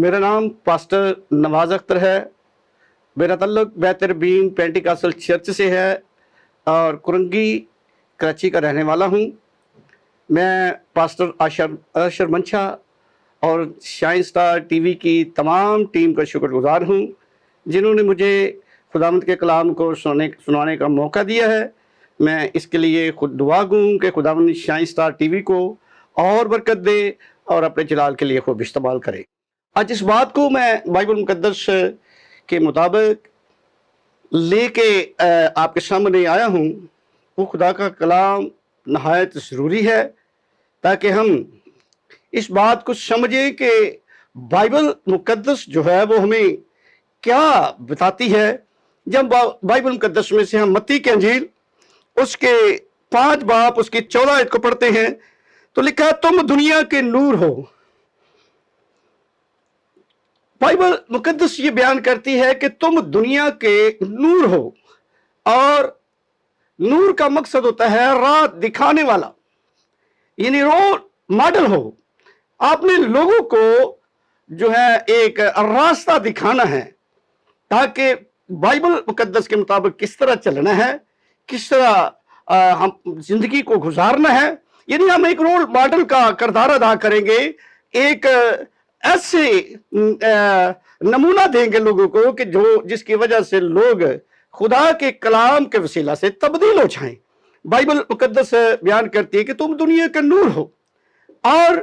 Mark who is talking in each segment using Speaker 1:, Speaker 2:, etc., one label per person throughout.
Speaker 1: मेरा नाम पास्टर नवाज अख्तर है। मेरा ताल्लुक बेहतरबीन पेंटिकॉस्टल चर्च से है और कुरंगी कराची का रहने वाला हूँ। मैं पास्टर अशर मंशा और शाइन स्टार टीवी की तमाम टीम का शुक्रगुजार हूँ जिन्होंने मुझे खुदावंद के कलाम को सुनाने का मौका दिया है। मैं इसके लिए खुद दुआ गूँ कि खुदावंद शाइन स्टार टीवी को और बरकत दे और अपने जलाल के लिए खूब इस्तेमाल करे। आज इस बात को मैं बाइबल मुकद्दस के मुताबिक लेके आपके सामने आया हूँ। वो खुदा का कलाम नहायत ज़रूरी है ताकि हम इस बात को समझें कि बाइबल मुकद्दस जो है वो हमें क्या बताती है। जब बाइबल मुकद्दस में से हम मत्ती की अंजील उसके 5 बाब उसकी 14 आयत को पढ़ते हैं तो लिखा है, तुम दुनिया के नूर हो। बाइबल मुकद्दस ये बयान करती है कि तुम दुनिया के नूर हो और नूर का मकसद होता है राह दिखाने वाला, यानी रोल मॉडल हो। आपने लोगों को जो है एक रास्ता दिखाना है ताकि बाइबल मुकद्दस के मुताबिक किस तरह चलना है, किस तरह हम जिंदगी को गुजारना है। यानी हम एक रोल मॉडल का किरदार अदा करेंगे, एक ऐसे नमूना देंगे लोगों को कि जो जिसकी वजह से लोग खुदा के कलाम के वसीला से तब्दील हो जाएं। बाइबल मुकद्दस बयान करती है कि तुम दुनिया के नूर हो। और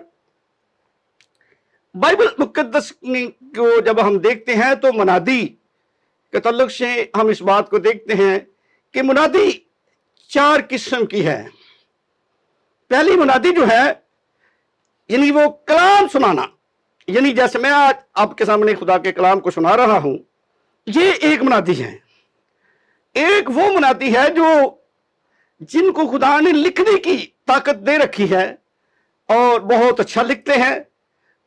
Speaker 1: बाइबल मुकद्दस को जब हम देखते हैं तो मुनादी के तल्लुक से हम इस बात को देखते हैं कि मुनादी 4 किस्म की है। पहली मुनादी जो है यानी वो कलाम सुनाना, यानी जैसे मैं आज आपके सामने खुदा के कलाम को सुना रहा हूं, ये एक मुनादी है। एक वो मुनादी है जो जिनको खुदा ने लिखने की ताकत दे रखी है और बहुत अच्छा लिखते हैं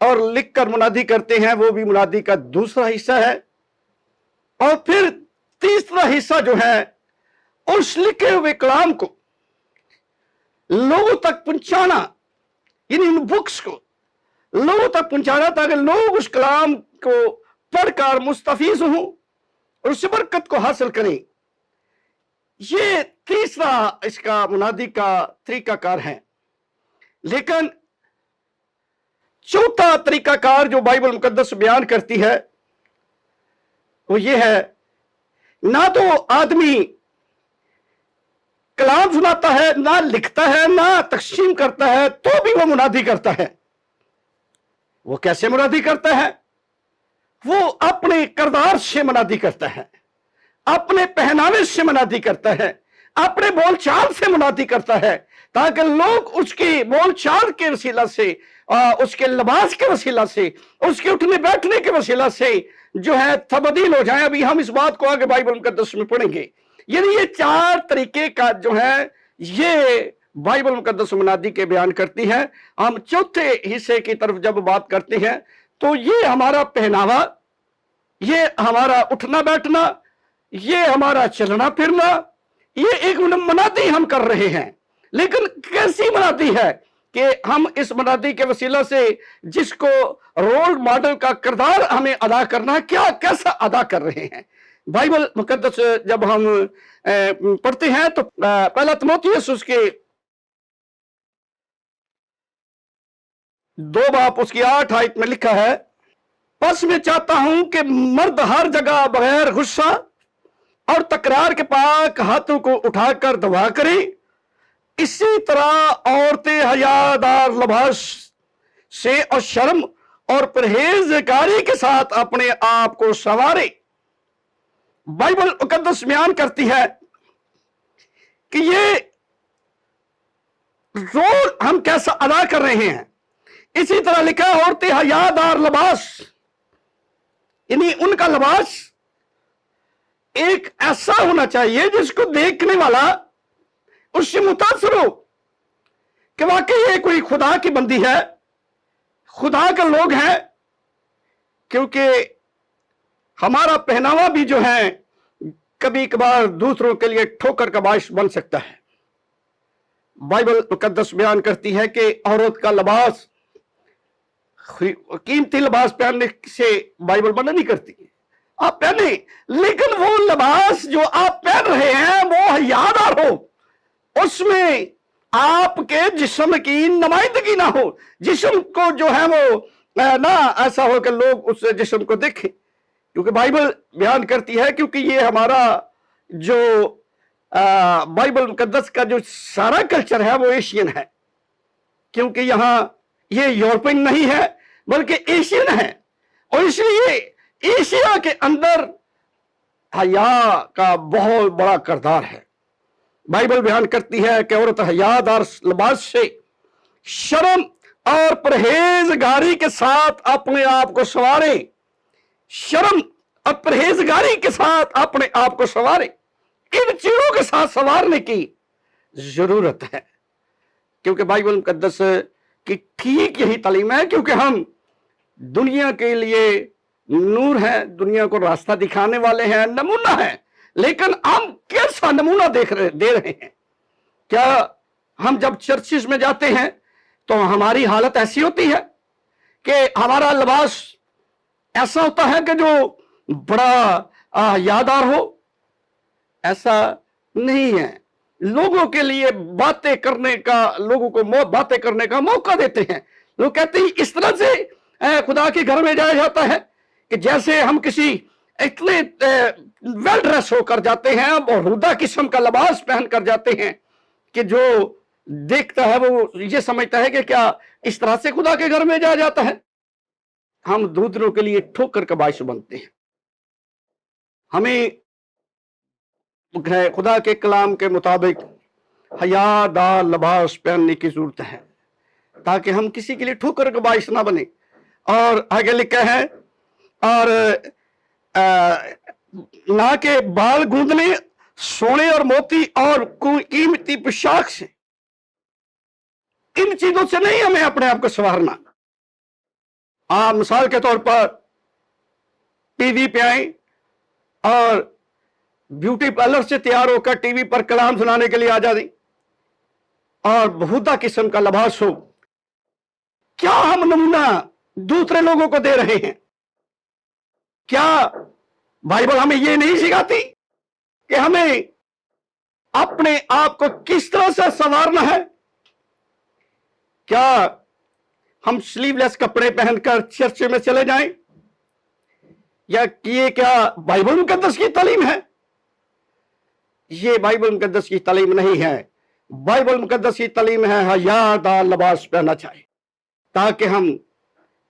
Speaker 1: और लिखकर मुनादी करते हैं, वो भी मुनादी का दूसरा हिस्सा है। और फिर तीसरा हिस्सा जो है उस लिखे हुए कलाम को लोगों तक पहुंचाना, यानी इन बुक्स को लोगों तक पहुंचाना ताकि लोग उस कलाम को पढ़कर मुस्तफीज हों और उस बरकत को हासिल करें। ये तीसरा इसका मुनादी का तरीकाकार है। लेकिन चौथा तरीकाकार जो बाइबल मुकद्दस बयान करती है वो ये है, ना तो आदमी कलाम सुनाता है, ना लिखता है, ना तकसीम करता है, तो भी वो मुनादी करता है। वो कैसे मुनादी करता है? वो अपने किरदार से मुनादी करता है, अपने पहनावे से मुनादी करता है, अपने बोलचाल से मुनादी करता है ताकि लोग उसकी बोलचाल के वसीला से, उसके लिबास के वसीला से, उसके उठने बैठने के वसीला से जो है तब्दील हो जाए। अभी हम इस बात को आगे बाइबल मुकद्दस में पढ़ेंगे। यानी ये 4 तरीके का जो है ये बाइबल मुकद्दस मुनादी के बयान करती है। हम चौथे हिस्से की तरफ जब बात करते हैं तो ये हमारा पहनावा, ये हमारा उठना बैठना, ये हमारा चलना फिरना, ये एक मुनादी हम कर रहे हैं। लेकिन कैसी मुनादी है कि हम इस मुनादी के वसीला से जिसको रोल मॉडल का किरदार हमें अदा करना है, क्या कैसा अदा कर रहे हैं। बाइबल मुकद्दस जब हम पढ़ते हैं तो पहला तीमुथियुस उसके 2 बाब उसकी 8 आयत में लिखा है, बस मैं चाहता हूं कि मर्द हर जगह बगैर गुस्सा और तकरार के पाक हाथों को उठाकर दुआ करें, इसी तरह औरतें हयादार लिबास से और शर्म और परहेजगारी के साथ अपने आप को संवारे। बाइबल मुकद्दस बयान करती है कि ये रोल हम कैसा अदा कर रहे हैं। इसी तरह लिखा है, औरतें हयादार लिबास, यानी उनका लिबास एक ऐसा होना चाहिए जिसको देखने वाला उससे मुतासर हो कि वाकई ये कोई खुदा की बंदी है, खुदा के लोग हैं। क्योंकि हमारा पहनावा भी जो है कभी कभार दूसरों के लिए ठोकर का बायस बन सकता है। बाइबल मुकद्दस बयान करती है कि औरत का लिबास कीमती लिबास पहनने से बाइबल मना नहीं करती, आप पहने, लेकिन वो लिबास जो आप पहन रहे हैं वो हयादार हो, उसमें आपके जिस्म की नुमाइंदगी ना हो, जिस्म को जो है वो ना ऐसा हो कि लोग उस जिस्म को देखें, क्योंकि बाइबल बयान करती है, क्योंकि ये हमारा जो बाइबल मुकद्दस का जो सारा कल्चर है वो एशियन है, क्योंकि यहाँ ये यूरोपियन नहीं है बल्कि एशियन है, और इसलिए एशिया के अंदर हया का बहुत बड़ा किरदार है। बाइबल बयान करती है कि औरत हयादार लिबास से शर्म और परहेजगारी के साथ अपने आप को संवारे, शर्म और परहेजगारी के साथ अपने आप को संवारे, इन चीजों के साथ संवारने की जरूरत है, क्योंकि बाइबल मुकद्दस की ठीक यही तालीम है, क्योंकि हम दुनिया के लिए नूर हैं, दुनिया को रास्ता दिखाने वाले हैं, नमूना है, लेकिन हम कैसा नमूना दे रहे हैं? क्या हम जब चर्चिस में जाते हैं तो हमारी हालत ऐसी होती है कि हमारा लिबास ऐसा होता है कि जो बड़ा यादगार हो? ऐसा नहीं है। लोगों के लिए बातें करने का, लोगों को बातें करने का मौका देते हैं। लोग कहते हैं इस तरह से खुदा के घर में जाया जाता है कि जैसे हम किसी इतने वेल ड्रेस होकर जाते हैं और हुदा किस्म का लिबास पहन कर जाते हैं कि जो देखता है वो ये समझता है कि क्या इस तरह से खुदा के घर में जाया जाता है? हम दूसरों के लिए ठोकर का बाइस बनते हैं। हमें खुदा के कलाम के मुताबिक हयादार लिबास पहनने की जरूरत है, ताकि हम किसी के लिए ठोकर का बाइस ना बने। और आगे लिखा है, और ना के बाल गूंदने, सोने और मोती और कीमती पोशाक से, इन चीजों से नहीं हमें अपने आप को संवारना। आप मिसाल के तौर पर टीवी पे आए और ब्यूटी पार्लर से तैयार होकर टीवी पर कलाम सुनाने के लिए आ जाती और बहुधा किस्म का लिबास हो, क्या हम नमूना दूसरे लोगों को दे रहे हैं? क्या बाइबल हमें यह नहीं सिखाती कि हमें अपने आप को किस तरह से संवारना है? क्या हम स्लीवलेस कपड़े पहनकर चर्च में चले जाएं? या ये क्या बाइबल मुकद्दस की तालीम है? ये बाइबल मुकद्दस की तालीम नहीं है। बाइबल मुकद्दस की तालीम है हयादार लिबास पहनना चाहिए, ताकि हम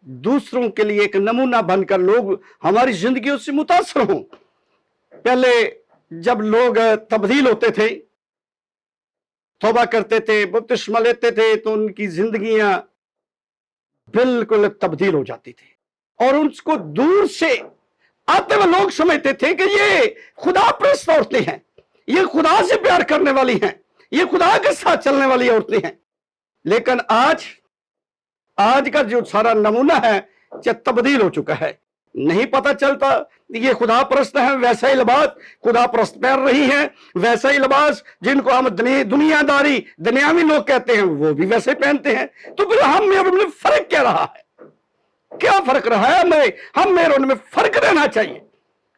Speaker 1: दूसरों के लिए एक नमूना बनकर लोग हमारी जिंदगियों से मुतासर हों। पहले जब लोग तब्दील होते थे, तौबा करते थे, बपतिस्मा लेते थे, तो उनकी जिंदगियां बिल्कुल तब्दील हो जाती थी, और उसको दूर से आते हुए लोग समझते थे कि ये खुदा परस्त औरतें हैं, ये खुदा से प्यार करने वाली हैं, ये खुदा के साथ चलने वाली औरतें हैं। लेकिन आज का जो सारा नमूना है तब्दील हो चुका है। नहीं पता चलता ये खुदा परस्त है, वैसा ही लिबास खुदा परस्त पहन रही है, वैसा ही लिबास जिनको हम दुनियादारी दुनियावी लोग कहते हैं वो भी वैसे पहनते हैं। तो फिर हम में फर्क क्या रहा है? क्या फर्क रहा है? हम में उनमें फर्क रहना चाहिए,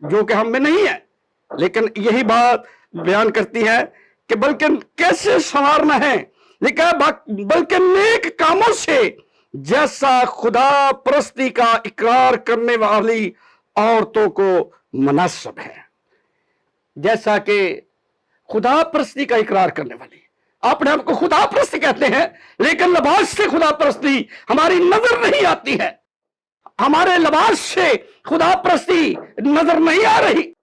Speaker 1: जो कि हम में नहीं है। लेकिन यही बात बयान करती है कि बल्कि कैसे संवारना है, लिखा बल्कि नेक कामों से, जैसा खुदा परस्ती का इकरार करने वाली औरतों को मुनासिब है। जैसा कि खुदा परस्ती का इकरार करने वाली, अपने आप को खुदा परस्ती कहते हैं, लेकिन लिबास से खुदा परस्ती हमारी नजर नहीं आती है। हमारे लिबास से खुदा परस्ती नजर नहीं आ रही,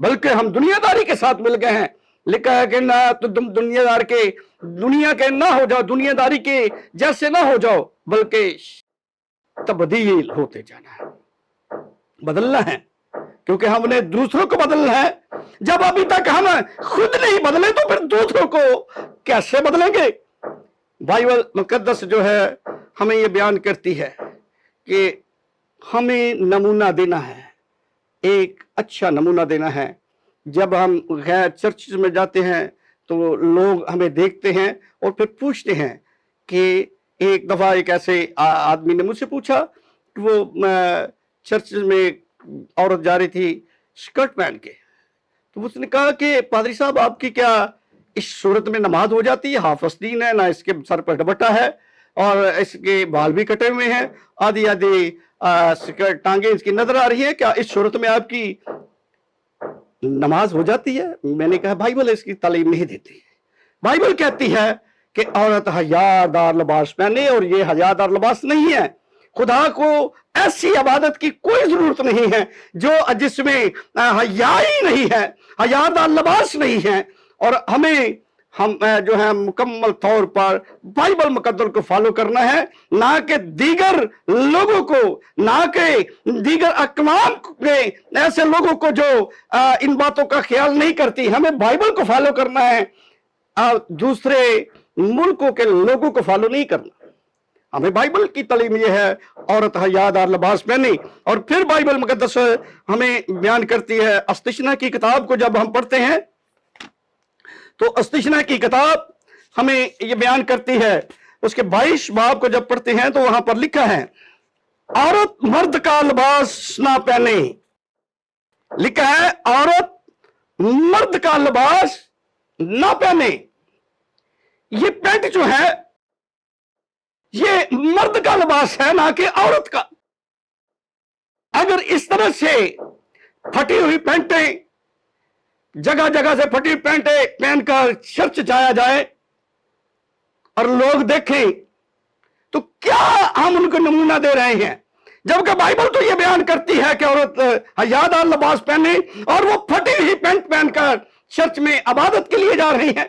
Speaker 1: बल्कि हम दुनियादारी के साथ मिल गए हैं। लिखा है कि ना तो तुम दुनिया के ना हो जाओ, दुनियादारी के जैसे ना हो जाओ, बल्कि तब्दील होते जाना है, बदलना है, क्योंकि हमने दूसरों को बदलना है। जब अभी तक हम खुद नहीं बदले तो फिर दूसरों को कैसे बदलेंगे? बाइबल मुकद्दस जो है हमें यह बयान करती है कि हमें नमूना देना है, एक अच्छा नमूना देना है। जब हम चर्च में जाते हैं तो लोग हमें देखते हैं और फिर पूछते हैं कि ایک دفعہ ایک ایسے آدمی نے مجھ سے پوچھا کہ وہ چرچ میں عورت جا رہی تھی اسکرٹ پہن کے، تو اس نے کہا کہ پادری صاحب آپ کی کیا اس صورت میں نماز ہو جاتی ہے؟ حافظ دین ہے، نہ اس کے سر پر دوپٹہ ہے اور اس کے بال بھی کٹے ہوئے ہیں، آدھی آدھی اسکرٹ ٹانگیں اس کی نظر آ رہی ہیں، کیا اس صورت میں آپ کی نماز ہو جاتی ہے؟ میں نے کہا بائبل اس کی تعلیم نہیں دیتی. بائبل کہتی ہے کہ عورت حیا دار لباس پہنے، اور یہ حیا دار لباس نہیں ہے. خدا کو ایسی عبادت کی کوئی ضرورت نہیں ہے جس میں حیا ہی نہیں ہے، حیا دار لباس نہیں ہے. اور ہم جو ہے مکمل طور پر بائبل مقدس کو فالو کرنا ہے، نہ کہ دیگر لوگوں کو، نہ کہ دیگر اقوام کے ایسے لوگوں کو جو ان باتوں کا خیال نہیں کرتی. ہمیں بائبل کو فالو کرنا ہے، دوسرے ملکوں کے لوگوں کو فالو نہیں کرنا. ہمیں بائبل کی تعلیم یہ ہے عورت حیا دار لباس پہنے. اور پھر بائبل مقدس ہمیں بیان کرتی ہے، استثنا کی کتاب کو جب ہم پڑھتے ہیں تو استثنا کی کتاب ہمیں یہ بیان کرتی ہے، اس کے 22 باب کو جب پڑھتے ہیں تو وہاں پر لکھا ہے عورت مرد کا لباس نہ پہنے. لکھا ہے عورت مرد کا لباس نہ پہنے. یہ پینٹ جو ہے یہ مرد کا لباس ہے، نہ کہ عورت کا. اگر اس طرح سے پھٹی ہوئی پینٹیں، جگہ جگہ سے پھٹی پینٹیں پہن کر چرچ جایا جائے اور لوگ دیکھیں تو کیا ہم ان کو نمونہ دے رہے ہیں؟ جبکہ بائبل تو یہ بیان کرتی ہے کہ عورت حیا دار لباس پہنے، اور وہ پھٹی ہوئی پینٹ پہن کر چرچ میں عبادت کے لیے جا رہی ہیں.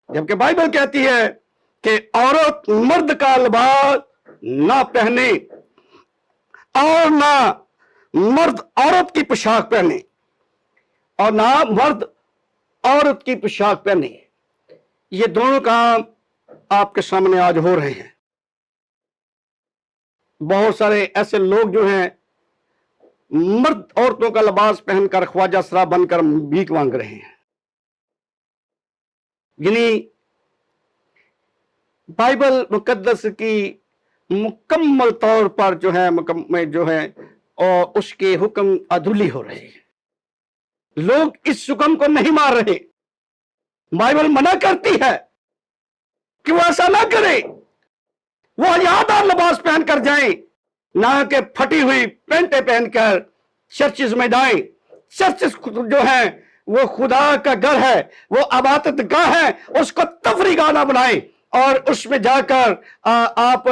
Speaker 1: جبکہ بائبل کہتی ہے کہ عورت مرد کا لباس نہ پہنے، اور نہ مرد عورت کی پوشاک پہنے، اور نہ مرد عورت کی پوشاک پہنے. یہ دونوں کام آپ کے سامنے آج ہو رہے ہیں. بہت سارے ایسے لوگ جو ہیں مرد عورتوں کا لباس پہن کر خواجہ سرا بن کر بھیک مانگ رہے ہیں. یعنی بائبل مقدس کی مکمل طور پر جو ہے اور اس کے حکم عدولی ہو رہے ہیں. لوگ اس حکم کو نہیں مار رہے. بائبل منع کرتی ہے کہ وہ ایسا نہ کرے، وہ حیا دار لباس پہن کر جائیں، نہ کہ پھٹی ہوئی پینٹیں پہن کر چرچز میں جائیں. چرچز جو ہے وہ خدا کا گھر ہے، وہ عبادت گاہ ہے، اس کو تفریح گاہ نہ بنائیں، اور اس میں جا کر آپ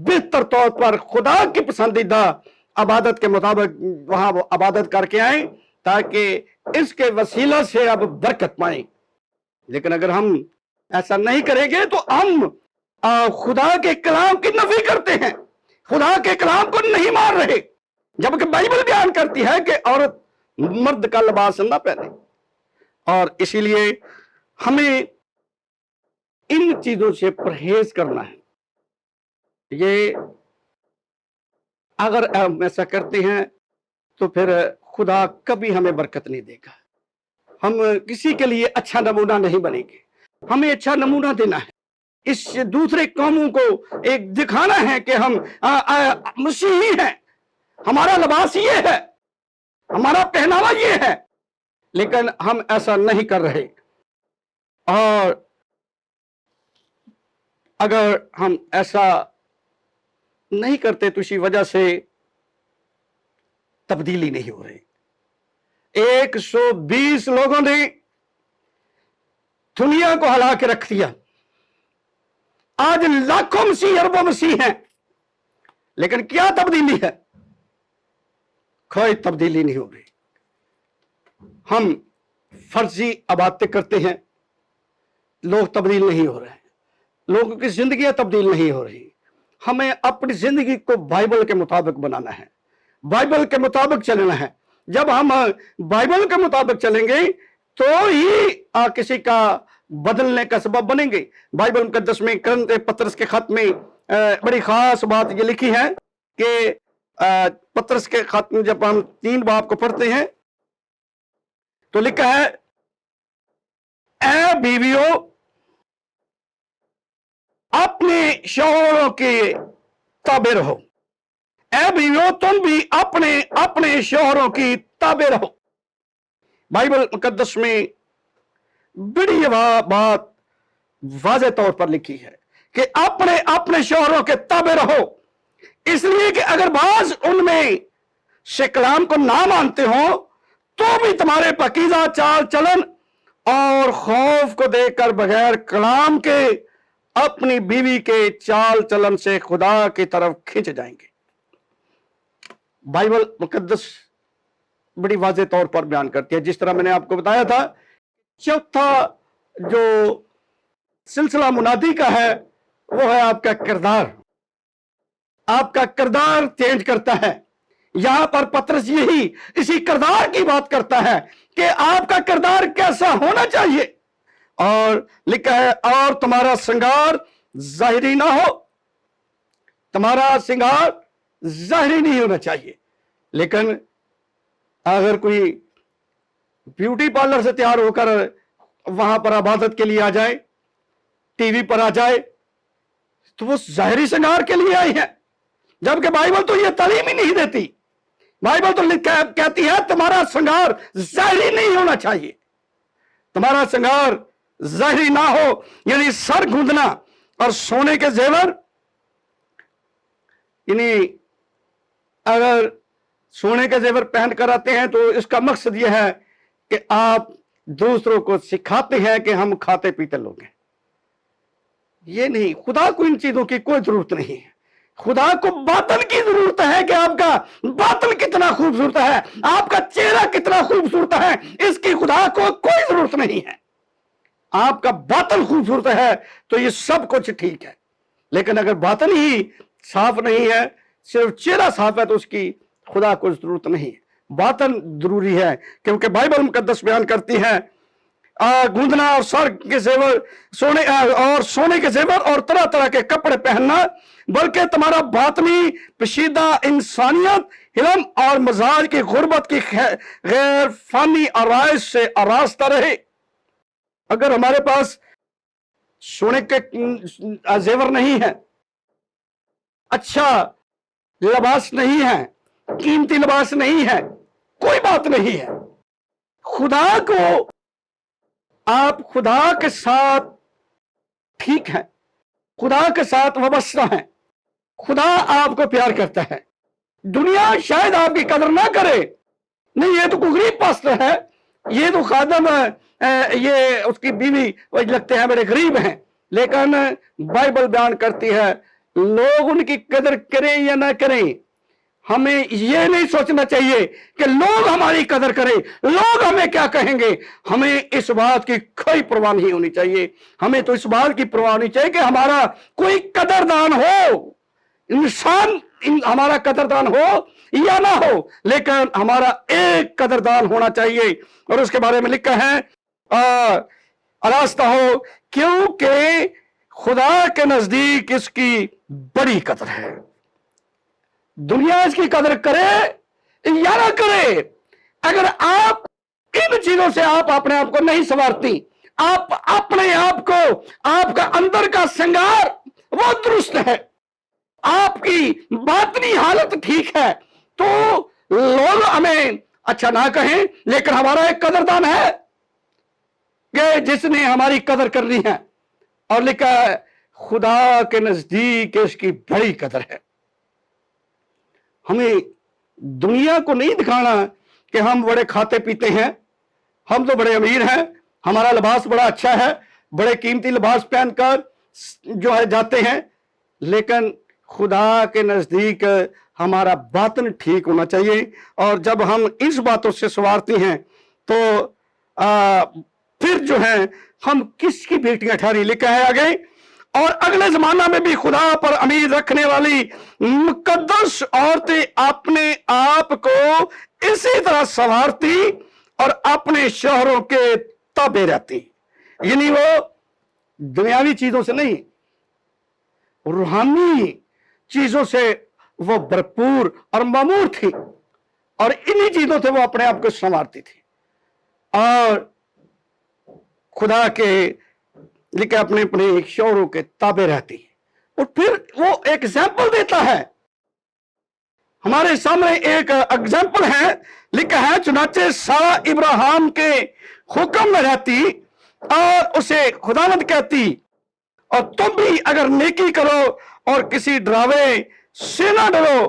Speaker 1: بہتر طور پر خدا کی پسندیدہ عبادت کے مطابق وہاں وہ عبادت کر کے آئیں، تاکہ اس کے وسیلہ سے آپ برکت پائیں. لیکن اگر ہم ایسا نہیں کریں گے تو ہم خدا کے کلام کی نفی کرتے ہیں، خدا کے کلام کو نہیں مان رہے. جبکہ بائبل بیان کرتی ہے کہ عورت مرد کا لباس نہ پہنے. اور اسی لیے ہمیں ان چیزوں سے پرہیز کرنا ہے. یہ اگر ہم ایسا کرتے ہیں تو پھر خدا کبھی ہمیں برکت نہیں دے گا. ہم کسی کے لیے اچھا نمونہ نہیں بنیں گے. ہمیں اچھا نمونہ دینا ہے، اس دوسرے قوموں کو ایک دکھانا ہے کہ ہم مسیحی ہیں، ہمارا لباس یہ ہے، ہمارا پہناوا یہ ہے. لیکن ہم ایسا نہیں کر رہے. اور اگر ہم ایسا نہیں کرتے تو اسی وجہ سے تبدیلی نہیں ہو رہی. 120 لوگوں نے دنیا کو ہلا کے رکھ دیا. آج لاکھوں مسیح، اربوں مسیح ہیں، لیکن کیا تبدیلی ہے؟ کوئی تبدیلی نہیں ہو رہی. ہم فرضی عبادتیں کرتے ہیں، لوگ تبدیل نہیں ہو رہے ہیں، لوگوں کی زندگیاں تبدیل نہیں ہو رہی. ہمیں اپنی زندگی کو بائبل کے مطابق بنانا ہے، بائبل کے مطابق چلنا ہے. جب ہم بائبل کے مطابق چلیں گے تو ہی کسی کا بدلنے کا سبب بنیں گے. بائبل مقدس میں کرنتے پترس کے خط میں بڑی خاص بات یہ لکھی ہے کہ پترس کے خط میں جب ہم 3 باب کو پڑھتے ہیں تو لکھا ہے، اے بیویو अपने शौहरों के ताबे रहो। ऐ बीवियों, तुम भी अपने अपने शौहरों की ताबे रहो। बाइबल मुकद्दस में बड़ी बात वाज़े तौर पर लिखी है कि अपने अपने शौहरों के ताबे रहो, इसलिए कि अगर बाज उनमें से कलाम को ना मानते हो तो भी तुम्हारे पकीज़ा चाल चलन और खौफ को देखकर बगैर कलाम के अपनी बीवी के चाल चलन से खुदा की तरफ खींच जाएंगे। बाइबल मुकद्दस बड़ी वाज़े तौर पर बयान करती है। जिस तरह मैंने आपको बताया था, चौथा जो सिलसिला मुनादी का है वो है आपका किरदार। आपका किरदार चेंज करता है। यहां पर पतरस यही इसी किरदार की बात करता है कि आपका किरदार कैसा होना चाहिए। और लिखा है, और तुम्हारा श्रृंगार जाहिरी ना हो। तुम्हारा श्रृंगार जाहिरी नहीं होना चाहिए। लेकिन अगर कोई ब्यूटी पार्लर से तैयार होकर वहां पर इबादत के लिए आ जाए, टीवी पर आ जाए, तो वो जाहिरी श्रृंगार के लिए आई है, जबकि बाइबल तो ये तालीम ही नहीं देती। बाइबल तो कहती है तुम्हारा श्रृंगार जाहिरी नहीं होना चाहिए। तुम्हारा श्रृंगार जाहिरी ना हो, यानी सर गूंदना और सोने के जेवर। यानी अगर सोने के जेवर पहन कर आते हैं तो इसका मकसद यह है कि आप दूसरों को सिखाते हैं कि हम खाते पीते लोग हैं। ये नहीं, खुदा को इन चीजों की कोई जरूरत नहीं है। खुदा को बातन की जरूरत है कि आपका बातन कितना खूबसूरत है, आपका चेहरा कितना खूबसूरत है, इसकी खुदा को कोई जरूरत नहीं है। आपका बातन खूबसूरत है तो ये सब कुछ ठीक है। लेकिन अगर बातन ही साफ नहीं है, सिर्फ चेहरा साफ है, तो उसकी खुदा को जरूरत नहीं है। बातन जरूरी है, क्योंकि बाइबल मुकद्दस बयान करती है गूंदना और सर के जेवर सोने के जेवर और तरह तरह के कपड़े पहनना, बल्कि तुम्हारा बातनी पशीदा इंसानियत, हिलम और मजाज की गुर्बत की गैर फानी आराइश से आरास्ता रहे। अगर हमारे पास सोने के जेवर नहीं है, अच्छा लिबास नहीं है, कीमती लिबास नहीं है, कोई बात नहीं है। खुदा को आप खुदा के साथ ठीक है, खुदा के साथ वाबस्ता है, खुदा आपको प्यार करता है। दुनिया शायद आपकी कदर ना करे, नहीं ये तो कोई गरीब पास्टर है, ये तो खादम ये उसकी बीवी वही लगते हैं बड़े गरीब हैं। लेकिन बाइबल बयान करती है लोग उनकी कदर करें या ना करें, हमें ये नहीं सोचना चाहिए कि लोग हमारी कदर करें, लोग हमें क्या कहेंगे। हमें इस बात की कोई परवाह नहीं होनी चाहिए। हमें तो इस बात की परवाह होनी चाहिए कि हमारा कोई कदरदान हो, इंसान हमारा कदरदान हो या ना हो, लेकिन हमारा एक कदरदान होना चाहिए। और उसके बारे में लिखा है रास्ता हो, क्योंकि खुदा के नजदीक इसकी बड़ी कदर है। दुनिया इसकी कदर करे या ना करे, अगर आप इन चीजों से आप अपने आप को नहीं संवारती, आप अपने आप को, आपका अंदर का श्रृंगार वो दुरुस्त है, आपकी बातनी हालत ठीक है, तो लोग हमें अच्छा ना कहें, लेकिन हमारा एक कदरदान है कि जिसने हमारी कदर करनी है। और लिखा है खुदा के नजदीक इसकी बड़ी कदर है। हमें दुनिया को नहीं दिखाना कि हम बड़े खाते पीते हैं, हम तो बड़े अमीर हैं, हमारा लिबास बड़ा अच्छा है, बड़े कीमती लिबास पहनकर जो है जाते हैं। लेकिन खुदा के नजदीक हमारा बातन ठीक होना चाहिए। और जब हम इस बातों से संवारते हैं तो फिर जो है हम किसकी बेटियां ठहरी। लिखा है आगे, और अगले जमाना में भी खुदा पर उम्मीद रखने वाली मुकद्दस औरतें अपने आप को इसी तरह संवारती और अपने शौहरों के ताबे रहती। यानी वो दुनियावी चीजों से नहीं, रूहानी चीजों से वो भरपूर और मामूर थी, और इन्हीं चीजों से वो अपने आप को संवारती थी। और खुदा के लेकिन अपने अपने शौरों के ताबे रहती है। और फिर वो एग्जाम्पल देता है, हमारे सामने एक एग्जाम्पल है, लिखा है चुनाचे सारा इब्राहिम के हुक्म में रहती और उसे खुदावंद कहती, और तुम भी अगर नेकी करो और किसी डरावे से ना डरो,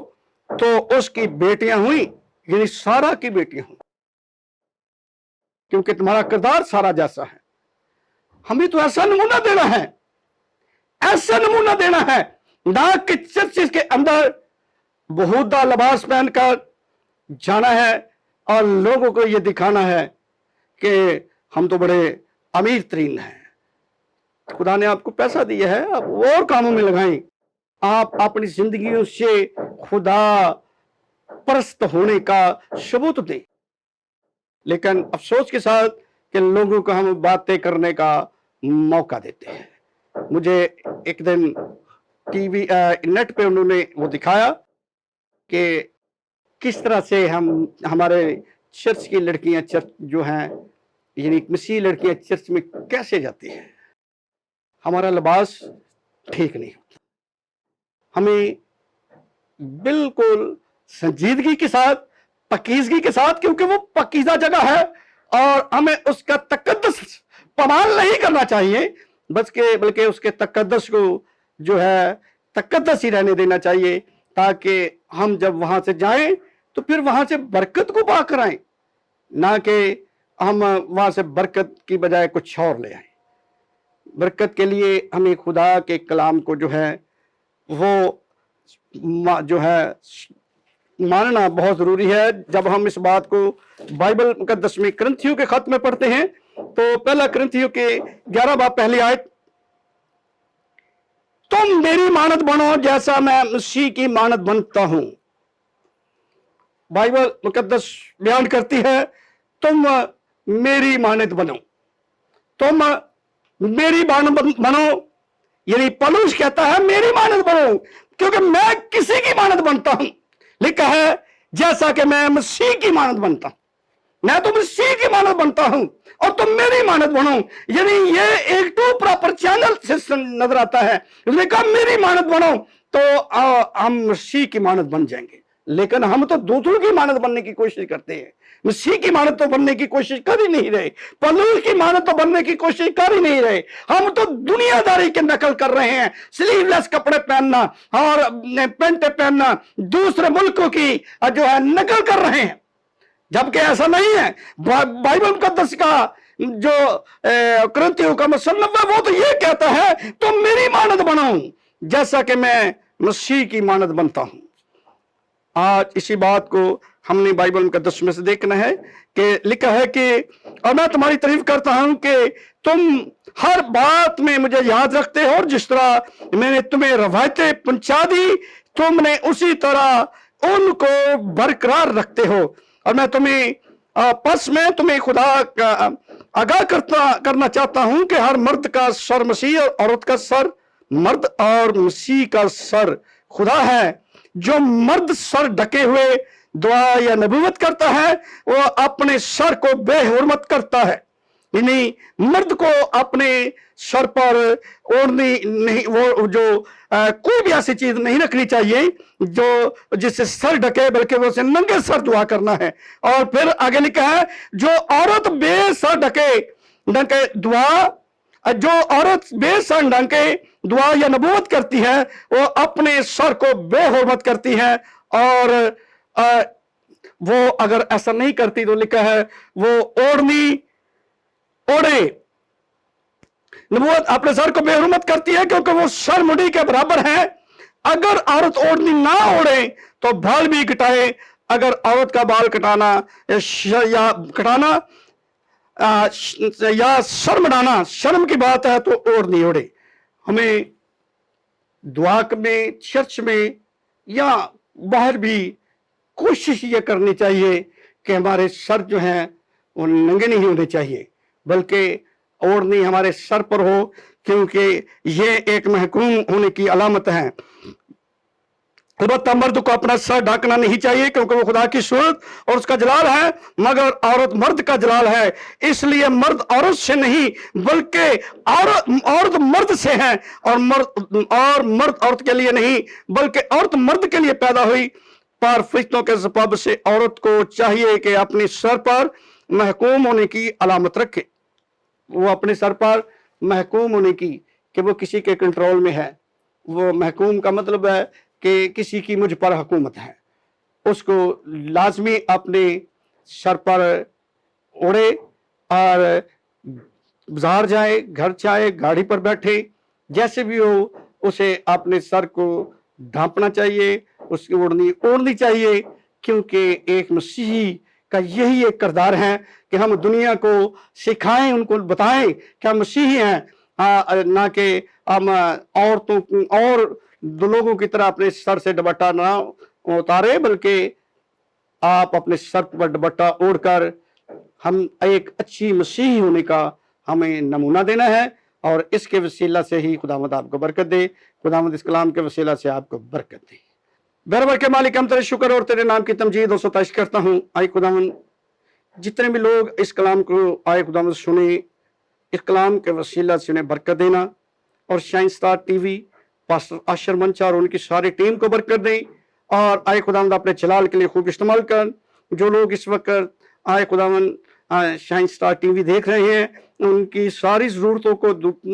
Speaker 1: तो उसकी बेटियां हुई, यानी सारा की बेटियां हुई, क्योंकि तुम्हारा किरदार सारा जैसा है। हमें तो ऐसा नमूना देना है, ऐसा नमूना देना है, ना कि चर्च के अंदर बहुधा लिबास पहनकर जाना है और लोगों को यह दिखाना है कि हम तो बड़े अमीर तरीन हैं। खुदा ने आपको पैसा दिया है, आप और कामों में लगाएं, आप अपनी जिंदगियों से खुदा परस्त होने का सबूत दें। लेकिन अफसोस के साथ कि लोगों को हम बातें करने का मौका देते हैं। मुझे एक दिन टीवी नेट पे उन्होंने वो दिखाया कि किस तरह से हमारे चर्च की लड़कियां, चर्च जो हैं यानी मसीह लड़कियां चर्च में कैसे जाती हैं। हमारा लिबास ठीक नहीं होता, हमें बिल्कुल संजीदगी के साथ, पकीजगी के साथ, क्योंकि वो पकीजा जगह है और हमें उसका तकद्दस पमाल नहीं करना चाहिए, बल्कि उसके तकद्दस को जो है तकद्दस ही रहने देना चाहिए, ताकि हम जब वहां से जाएं तो फिर वहां से बरकत को पाकर आए, ना कि हम वहां से बरकत की बजाय कुछ और ले आए। बरकत के लिए हमें खुदा के कलाम को जो है वो जो है मानना बहुत जरूरी है। जब हम इस बात को बाइबल मुकद्दस में करंथियों के खत में पढ़ते हैं, तो पहला करंथियों के 11 बाब पहली आयत, तुम मेरी मानद बनो जैसा मैं मसीह की मानद बनता हूं। बाइबल मुकद्दस बयान करती है, तुम मेरी मानद बनो, तुम मेरी मानद बनो, यानी पौलुस कहता है मेरी मानद बनो, क्योंकि मैं किसी की मानद बनता हूं। लिखा है जैसा कि मैं मसीह की मानद बनता हूं, मैं तो मसीह की मानद बनता हूं और तुम मेरी मानद बनो, यानी ये एक टू प्रॉपर चैनल सिस्टम नजर आता है। उसने कहा मेरी मानद बनो तो हम मसीह की मानद बन जाएंगे। लेकिन हम तो दूसरों की मानद बनने की कोशिश करते हैं, मसीह की मानद तो बनने की कोशिश कर ही नहीं रहे, पौलुस की मानद तो बनने की कोशिश कर ही नहीं रहे। हम तो दुनियादारी की नकल कर रहे हैं, स्लीवलेस कपड़े पहनना और पैंट पहनना, दूसरे मुल्कों की जो है नकल कर रहे हैं, जबकि ऐसा नहीं है। बाइबल मुकद्दस का जो करंथियों का मुसन्नफ है वो तो ये कहता है तुम मेरी मानद बनो जैसा कि मैं मसीह की मानद बनता हूं। आज इसी बात को हमने बाइबल मुकद्दस में से देखना है कि लिखा है कि और मैं तुम्हारी तारीफ करता हूं कि तुम हर बात में मुझे याद रखते हो, और जिस तरह मैंने तुम्हें रवायतें पहुंचा दी तुमने उसी तरह उनको बरकरार रखते हो। और मैं तुम्हें पस में तुम्हें खुदा का आगाह करना चाहता हूं कि हर मर्द का सर मसीह और औरत का सर मर्द और मसीह का सर खुदा है। जो मर्द सर ढके हुए दुआ या नबूवत करता है वो अपने सर को बेहुरमत करता है, यानी मर्द को अपने सर पर ओढ़नी नहीं, वो जो कोई भी ऐसी चीज नहीं रखनी चाहिए जो जिससे सर ढके, बल्कि वो से नंगे सर दुआ करना है। और फिर आगे लिखा है जो औरत बेसर ढके दुआ, जो औरत बेसर ढके दुआ या नबूवत करती है वो अपने सर को बेहुरमत करती है, और वो अगर ऐसा नहीं करती तो लिखा है वो ओढ़नी ओढ़े, नबूवत अपने सर को बेहुरमत करती है क्योंकि वो सर मुड़ी के बराबर है। अगर औरत ओढ़नी ना ओढ़े तो बाल भी कटाए, अगर औरत का बाल कटाना या कटाना या शर्म डाना शर्म की बात है तो ओढ़नी ओढ़े। हमें दुआ में, चर्च में या बाहर भी कोशिश ये करनी चाहिए कि हमारे सर जो हैं वो नंगे नहीं होने चाहिए, बल्कि ओढ़नी हमारे सर पर हो, क्योंकि ये एक महकूम होने की अलामत है। البتہ مرد کو اپنا سر ڈھانکنا نہیں چاہیے کیونکہ وہ خدا کی صورت اور اس کا جلال ہے، مگر عورت مرد کا جلال ہے، اس لیے مرد عورت سے نہیں بلکہ عورت مرد سے ہے، اور مرد عورت کے لیے نہیں بلکہ عورت مرد کے لیے پیدا ہوئی۔ پر فرشتوں کے سبب سے عورت کو چاہیے کہ اپنے سر پر محکوم ہونے کی علامت رکھے، وہ اپنے سر پر محکوم ہونے کی، کہ وہ کسی کے کنٹرول میں ہے۔ وہ محکوم کا مطلب ہے کہ کسی کی مجھ پر حکومت ہے، اس کو لازمی اپنے سر پر اڑے اور بازار جائے، گھر جائے، گاڑی پر بیٹھے، جیسے بھی ہو اسے اپنے سر کو ڈھانپنا چاہیے، اس کی اوڑھنی چاہیے، کیونکہ ایک مسیحی کا یہی ایک کردار ہے کہ ہم دنیا کو سکھائیں، ان کو بتائیں کہ ہم مسیحی ہیں، نہ کہ ہم عورتوں اور لوگوں کی طرح اپنے سر سے دوپٹہ نہ اتارے، بلکہ آپ اپنے سر پر دوپٹہ اوڑھ کر ہم ایک اچھی مسیحی ہونے کا ہمیں نمونہ دینا ہے، اور اس کے وسیلہ سے ہی خداوند آپ کو برکت دے، خداوند اس کلام کے وسیلہ سے آپ کو برکت دے۔ بہربر کے مالک، ہم تیرے شکر اور تیرے نام کی تمجید اور ستائش کرتا ہوں۔ آئے خداوند، جتنے بھی لوگ اس کلام کو آئے خداوند سنیں، اس کلام کے وسیلہ سے انہیں برکت دینا، اور shine star T V, pastor Asher Mancha اور ان کی ساری ٹیم کو برکت دیں، اور آئے خداوند اپنے جلال کے لیے خوب استعمال کر۔ جو لوگ اس وقت آئے خداوند شائن سٹار ٹی وی دیکھ رہے ہیں، ان کی ساری ضرورتوں کو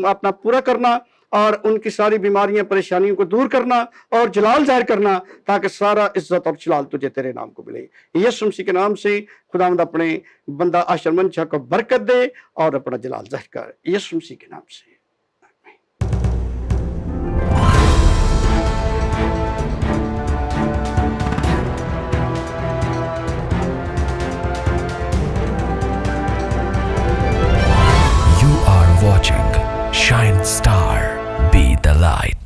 Speaker 1: اپنا پورا کرنا، اور ان کی ساری بیماریاں پریشانیوں کو دور کرنا اور جلال ظاہر کرنا، تاکہ سارا عزت اور جلال تجھے تیرے نام کو ملے۔ یسوع مسیح کے نام سے خداوند اپنے بندہ عاشر منچا کو برکت دے اور اپنا جلال ظاہر کر، یسوع مسیح کے نام سے۔
Speaker 2: You are watching Shine Star, be the light.